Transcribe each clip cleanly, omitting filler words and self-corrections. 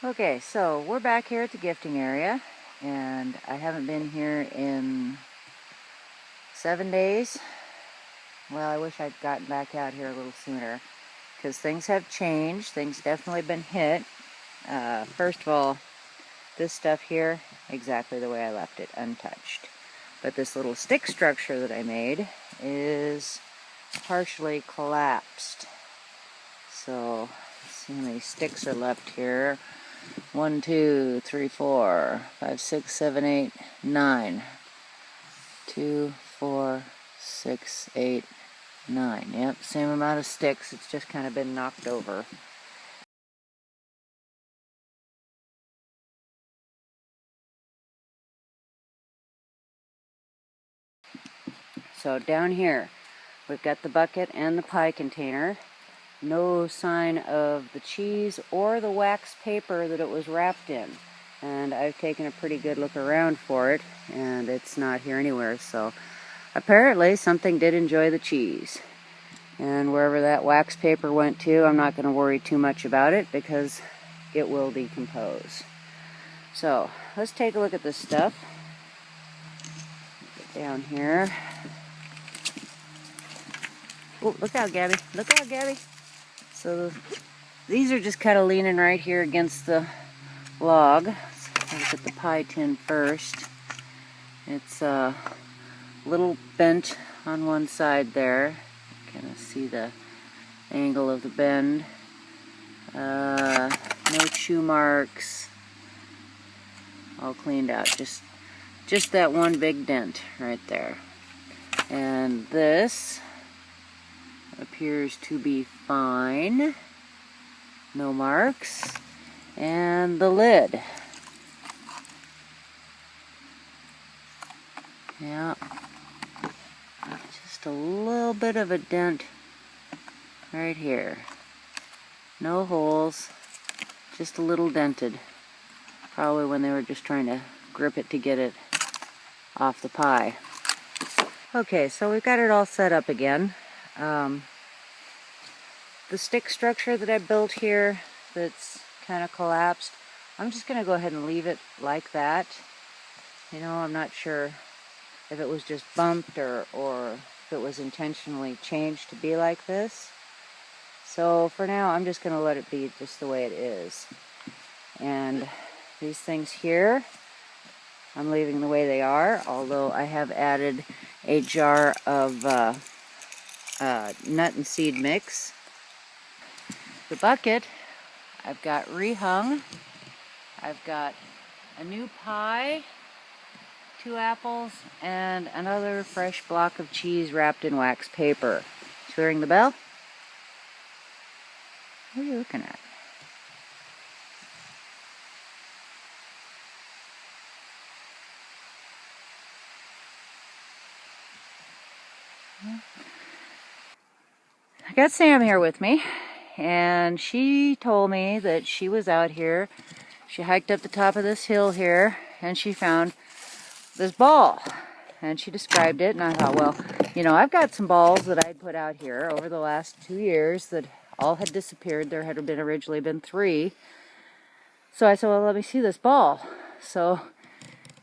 Okay, so we're back here at the gifting area, and I haven't been here in 7 days. Well, I wish I'd gotten back out here a little sooner, because things have changed. Things definitely been hit. First of all, this stuff here, exactly the way I left it, untouched. But this little stick structure that I made is partially collapsed. So, let's see how many sticks are left here. 1, 2, 3, 4, 5, 6, 7, 8, 9. 2, 4, 6, 8, 9. Yep, same amount of sticks. It's just kind of been knocked over. So down here, we've got the bucket and the pie container. No sign of the cheese or the wax paper that it was wrapped in. And I've taken a pretty good look around for it, and it's not here anywhere. So apparently something did enjoy the cheese. And wherever that wax paper went to, I'm not going to worry too much about it because it will decompose. So let's take a look at this stuff. Get down here. Oh, look out, Gabby. Look out, Gabby. So these are just kind of leaning right here against the log. Let's look at the pie tin first. It's a little bent on one side there. Kind of see the angle of the bend. No chew marks. All cleaned out. Just that one big dent right there. And this appears to be fine. No marks. And the lid. Yeah. Just a little bit of a dent right here. No holes. Just a little dented. Probably when they were just trying to grip it to get it off the pie. Okay, so we've got it all set up again. The stick structure that I built here that's kind of collapsed, I'm just going to go ahead and leave it like that. You know, I'm not sure if it was just bumped or if it was intentionally changed to be like this. So for now, I'm just going to let it be just the way it is. And these things here, I'm leaving the way they are, although I have added a jar of nut and seed mix. The bucket, I've got rehung. I've got a new pie, 2 apples, and another fresh block of cheese wrapped in wax paper. Did you ring the bell? What are you looking at? I got Sam here with me, and she told me that she was out here. She hiked up the top of this hill here, and she found this ball. And she described it, and I thought, well, you know, I've got some balls that I'd put out here over the last 2 years that all had disappeared. There had originally been 3. So I said, well, let me see this ball. So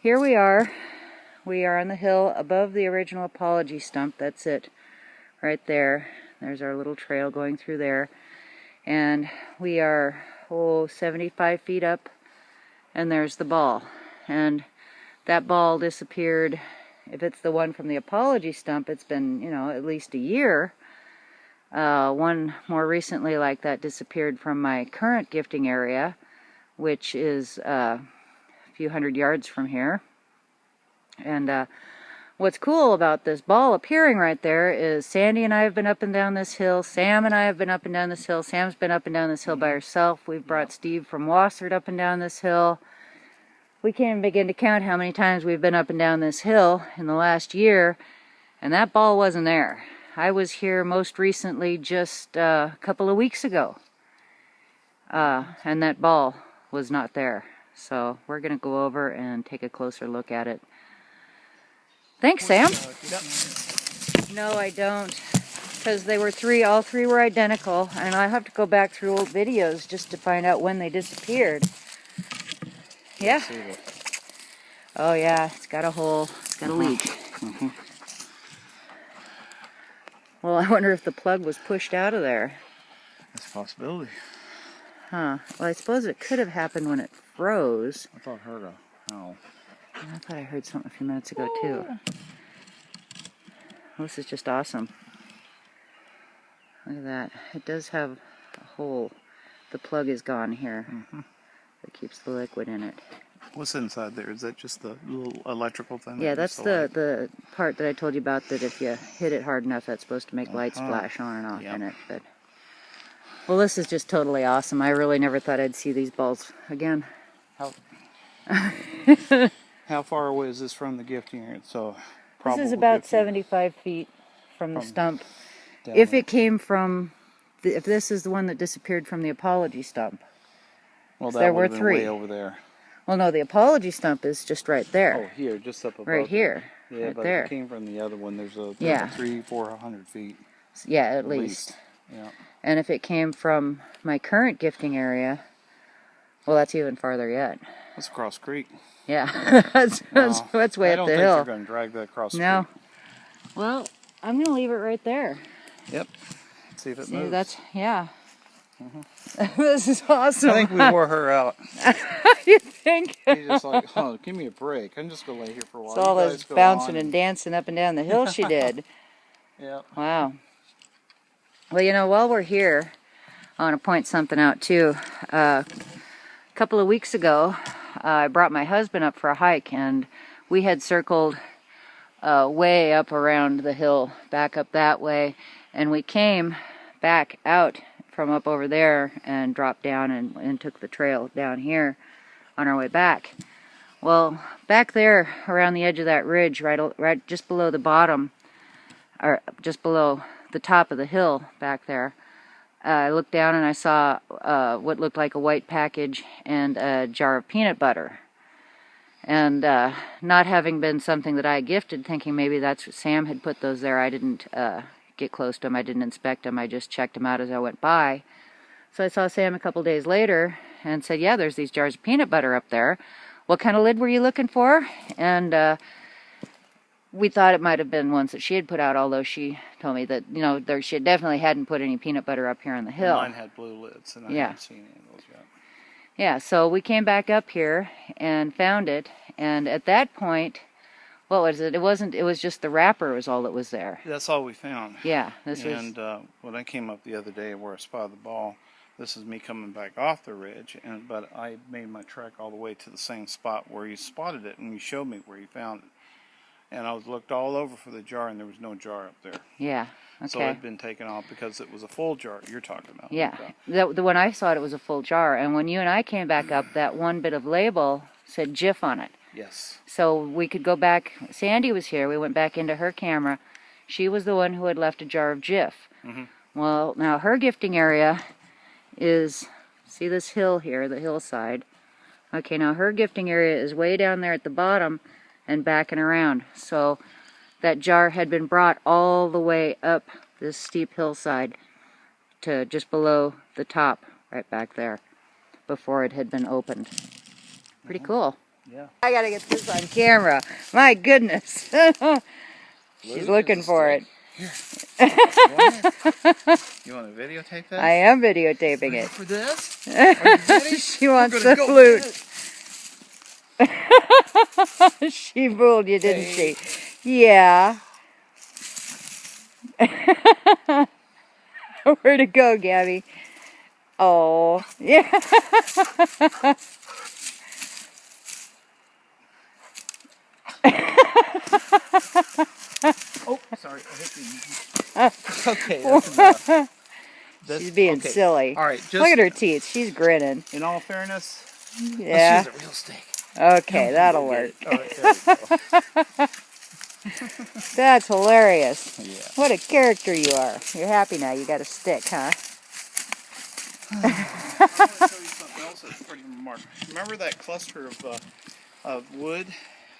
here we are. We are on the hill above the original apology stump. That's it right there. There's our little trail going through there. And we are, 75 feet up. And there's the ball. And that ball disappeared. If it's the one from the apology stump, it's been, you know, at least a year. One more recently like that disappeared from my current gifting area, which is a few hundred yards from here. And what's cool about this ball appearing right there is Sandy and I have been up and down this hill. Sam and I have been up and down this hill. Sam's been up and down this hill by herself. We've brought Steve from Wassard up and down this hill. We can't even begin to count how many times we've been up and down this hill in the last year, and that ball wasn't there. I was here most recently just a couple of weeks ago, and that ball was not there. So we're going to go over and take a closer look at it. Thanks, Sam. No, I don't, because they were all three were identical, and I have to go back through old videos just to find out when they disappeared. Yeah. Oh yeah, it's got a hole. It's got a leak. Well, I wonder if the plug was pushed out of there. That's a possibility. Huh. Well, I suppose it could have happened when it froze. I thought I heard a howl. I thought I heard something a few minutes ago too. Well, this is just awesome. Look at that. It does have a hole. The plug is gone here. That keeps the liquid in it. What's inside there? Is that just the little electrical thing? Yeah, that's the part that I told you about, that if you hit it hard enough, that's supposed to make lights flash on and off in it. But well, this is just totally awesome. I really never thought I'd see these balls again. How far away is this from the gifting area? So this is about 75 feet from the stump. If it came from, if this is the one that disappeared from the apology stump. Well, that there were would have been 3 way over there. Well, no, the apology stump is just right there. Oh, here, just up above. Right here. Yeah, right but there. If it came from the other one, there's a 300-400 feet. Yeah, at least. Yeah. And if it came from my current gifting area, well, that's even farther yet. That's across the creek. Yeah, that's way up the hill. I don't think they're going to drag that across the creek. No. Well, I'm going to leave it right there. Yep. See if it moves. This is awesome. I think we wore her out. You think? She's just like, oh, give me a break. I'm just going to lay here for a while. It's all this bouncing and dancing up and down the hill she did. Yeah. Wow. Well, you know, while we're here, I want to point something out too. A couple of weeks ago, I brought my husband up for a hike, and we had circled way up around the hill, back up that way, and we came back out from up over there and dropped down and took the trail down here on our way back. Well, back there around the edge of that ridge, right just below the bottom, or just below the top of the hill back there, I looked down and I saw what looked like a white package and a jar of peanut butter. And not having been something that I gifted, thinking maybe that's what Sam had put those there, I didn't get close to them. I didn't inspect them. I just checked them out as I went by. So I saw Sam a couple days later and said, yeah, there's these jars of peanut butter up there. What kind of lid were you looking for? And we thought it might have been ones that she had put out, although she told me that, you know, she definitely hadn't put any peanut butter up here on the hill. Mine had blue lids, and I haven't seen any of those yet. Yeah, so we came back up here and found it, and at that point, what was it? It was just the wrapper was all that was there. That's all we found. Yeah, And when I came up the other day where I spotted the ball, this is me coming back off the ridge, but I made my trek all the way to the same spot where you spotted it, and you showed me where you found it. And I looked all over for the jar, and there was no jar up there. Yeah, okay. So it had been taken off because it was a full jar you're talking about. Yeah, the one I saw, it was a full jar. And when you and I came back up, that one bit of label said Jif on it. Yes. So we could go back. Sandy was here. We went back into her camera. She was the one who had left a jar of Jif. Well, now her gifting area is, see this hill here, the hillside. Okay, now her gifting area is way down there at the bottom and backing around. So that jar had been brought all the way up this steep hillside to just below the top, right back there, before it had been opened. Pretty cool. Yeah. I gotta get this on camera. My goodness. She's looking for it. Here. You want to videotape that? I am videotaping it. For this? Are you ready? She wants the flute. She fooled you, didn't she? Yeah. Where'd it go, Gabby? Oh, yeah. Oh, sorry. I hit the... Okay, that's enough. She's being silly. All right, just look at her teeth. She's grinning. In all fairness, yeah. let's use a real steak. Okay, that'll work. All right, there we go. That's hilarious. Yeah. What a character you are. You're happy now. You got a stick, huh? I want to show you something else that's pretty remarkable. Remember that cluster of wood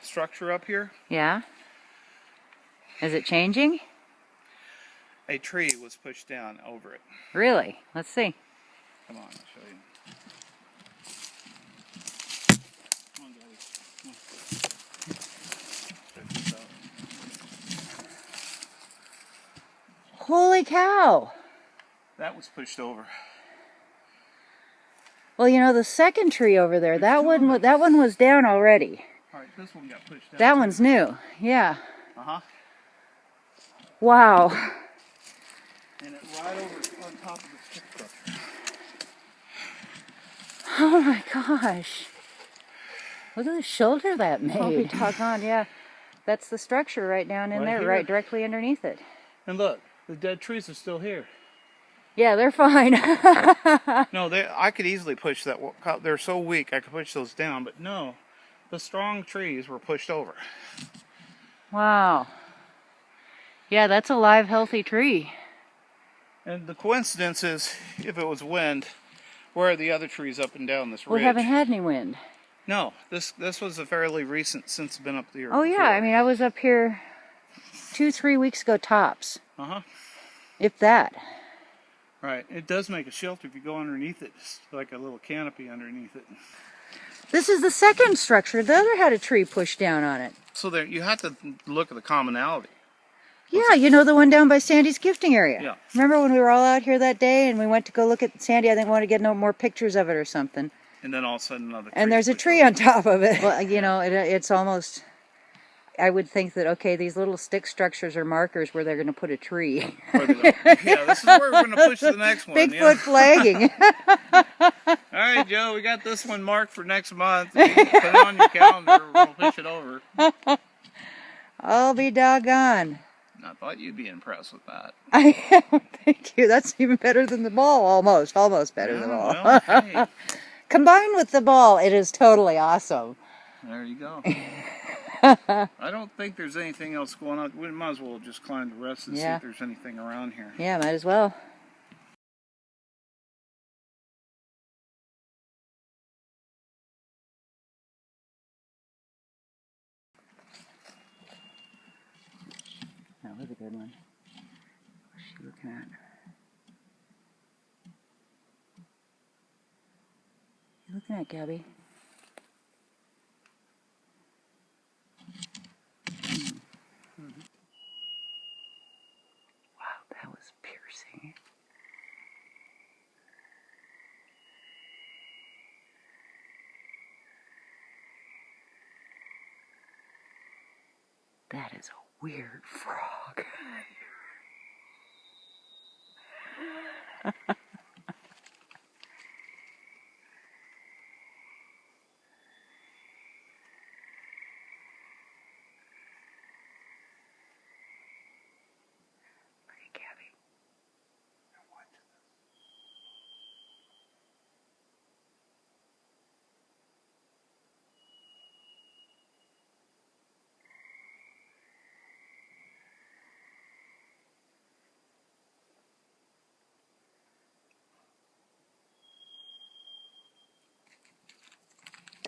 structure up here? Yeah. Is it changing? A tree was pushed down over it. Really? Let's see. Come on, I'll show you. Holy cow! That was pushed over. Well, you know, the second tree over there, that one was down already. All right, this one got pushed down. That one's new. Yeah. Uh-huh. Wow. And it right over on top of the stick structure. Oh my gosh. Look at the shoulder that made. Oh, doggone, yeah. That's the structure right down in there, right directly underneath it. And look, the dead trees are still here. Yeah, they're fine. No, I could easily push that. They're so weak, I could push those down. But no, the strong trees were pushed over. Wow. Yeah, that's a live, healthy tree. And the coincidence is, if it was wind, where are the other trees up and down this ridge? We haven't had any wind. No, this was a fairly recent since it's been up the year. Oh yeah, I mean, I was up here 2-3 weeks ago tops. Uh-huh. If that. Right. It does make a shelter if you go underneath it. It's like a little canopy underneath it. This is the second structure. The other had a tree pushed down on it. So there, you have to look at the commonality. Yeah, you know the one down by Sandy's gifting area. Yeah. Remember when we were all out here that day and we went to go look at Sandy? I think we wanted to get no more pictures of it or something. And then all of a sudden another tree. And there's a tree on top of it. Well, you know, it's almost... I would think that, okay, these little stick structures are markers where they're going to put a tree. Yeah, this is where we're going to push the next one. Bigfoot flagging. All right, Joe, we got this one marked for next month. You can put it on your calendar. We'll push it over. I'll be doggone. I thought you'd be impressed with that. I am. Thank you. That's even better than the ball, almost. Almost better than the ball. Well, hey. Combined with the ball, it is totally awesome. There you go. I don't think there's anything else going on. We might as well just climb the rest and see if there's anything around here. Yeah, might as well. That was a good one. What's she looking at? You looking at, Gabby? Wow, that was piercing. That is a weird frog. Gabby.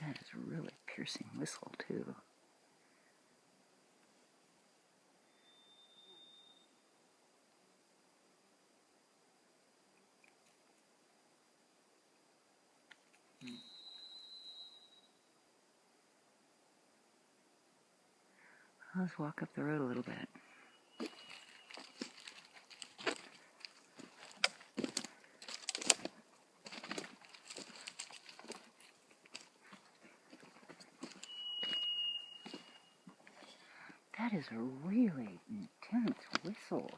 That is a really piercing whistle, too. Let's walk up the road a little bit. That is a really intense whistle.